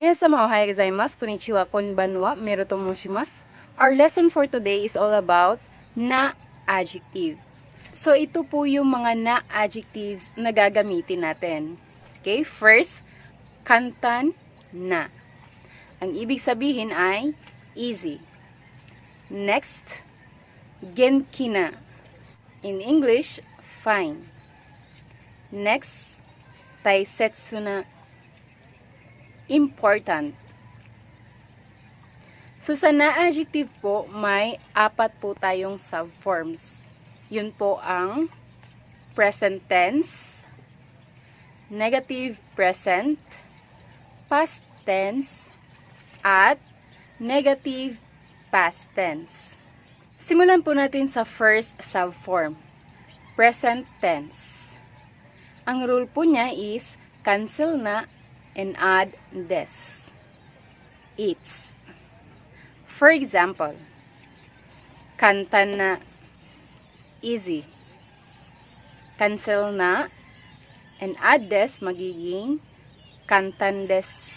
Minasamao ohayou gozaimasu. Konnichiwa, konbanwa, meruto moshimasu. Our lesson for today is all about na adjective. So, ito po yung mga na adjectives na gagamitin natin. Okay, first, kantan na. Ang ibig sabihin ay easy. Next, genki na. In English, fine. Next, taisetsu na. Important. So, sa na-adjective po, may 4 po tayong subforms. Yun po ang present tense, negative present, past tense, at negative past tense. Simulan po natin sa first subform, present tense. Ang rule po niya is cancel na and add des. It's. For example, kantan na, easy. Cancel na and add des, magiging kantan des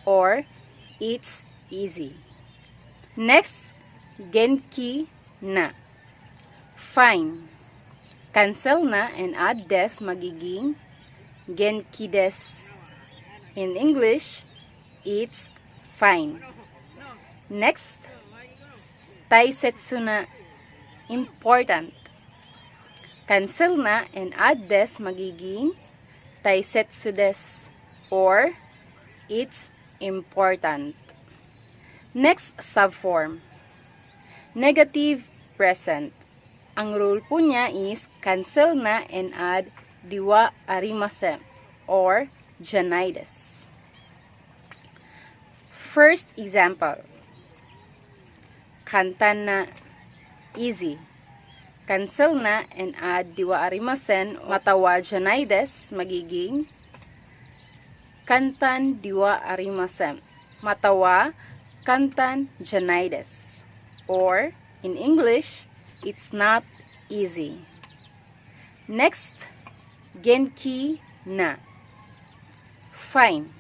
or it's easy. Next, genki na, fine. Cancel na and add des, magiging genki des. In English, it's fine. Next, taisetsu na, important. Cancel na and add des, magiging taisetsu des or it's important. Next subform, negative present. Ang rule po niya is cancel na and add diwa arimasen or janaides. First example, kantan na, easy. Cancel na and add diwa arimasen, matawa janaides, magiging kantan diwa arimasen, matawa kantan janaides. Or, in English, it's not easy. Next, genki na, fine.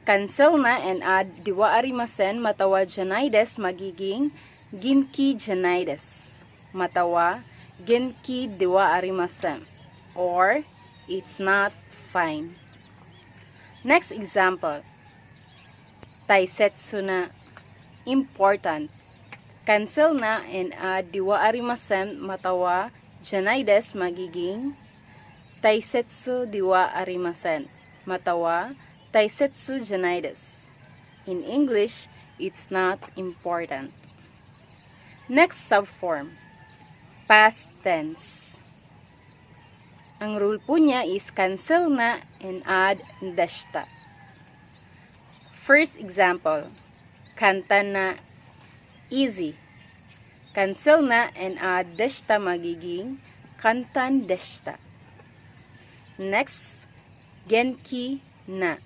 Cancel na and add diwa arimasen, matawa janaides, magiging ginki janaides, matawa genki diwa arimasen, or it's not fine. Next example, taisetsu na, important. Cancel na and add diwa arimasen, matawa janaides, magiging taisetsu diwa arimasen, matawa taisetsu janaides. In English, it's not important. Next subform, past tense. Ang rule po niya is cancel na and add deshita. First example, kantan na, easy. Cancel na and add deshita, magiging kantan deshita. Next, genki na.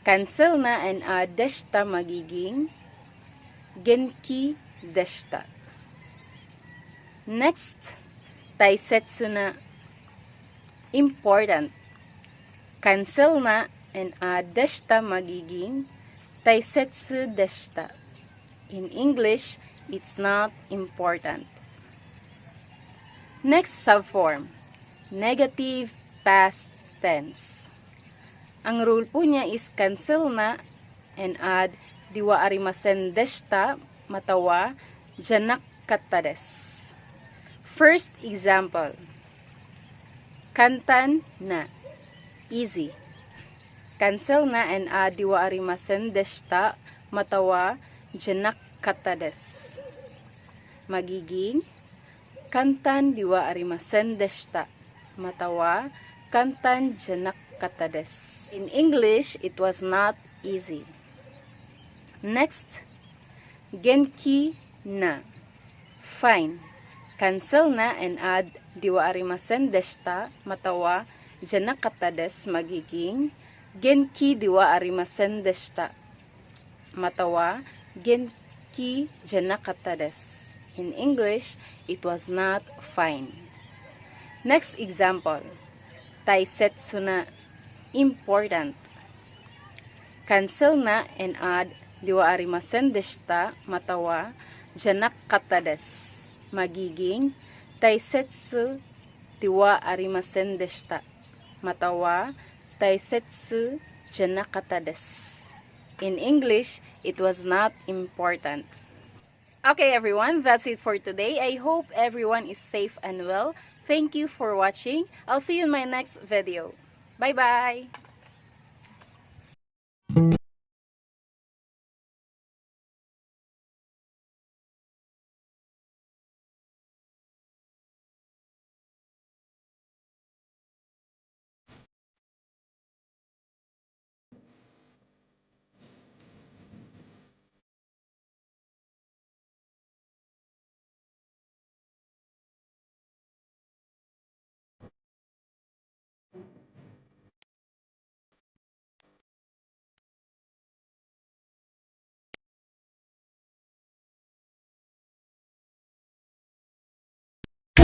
Cancel na and add deshita, magiging genki deshita. Next, taisetsu na, important. Cancel na and add deshita, magiging taisetsu deshita. In English, it's not important. Next subform, negative past tense. Ang rule po niya is cancel na and add diwa arimasen deshita, matawa janak katta desu. First example, kantan na, easy. Cancel na and add diwa arimasen deshita, matawa janak katta desu. Magiging kantan diwa arimasen deshita, matawa kantan janak katta desu. In English, it was not easy. Next, genki na, fine. Cancel na and add diwa arimasen deshita, matawa janak katta desu, magiging genki diwa arimasen deshita, matawa genki janak katta desu. In English, it was not fine. Next example, taisetsu na, important. Cancel na and add diwa arimasen deshita matawa janak katades. Magiging taisetsu diwa arimasen deshita matawa taisetsu janak katades. In English, it was not important. Okay everyone, that's it for today. I hope everyone is safe and well. Thank you for watching. I'll see you in my next video. Bye bye!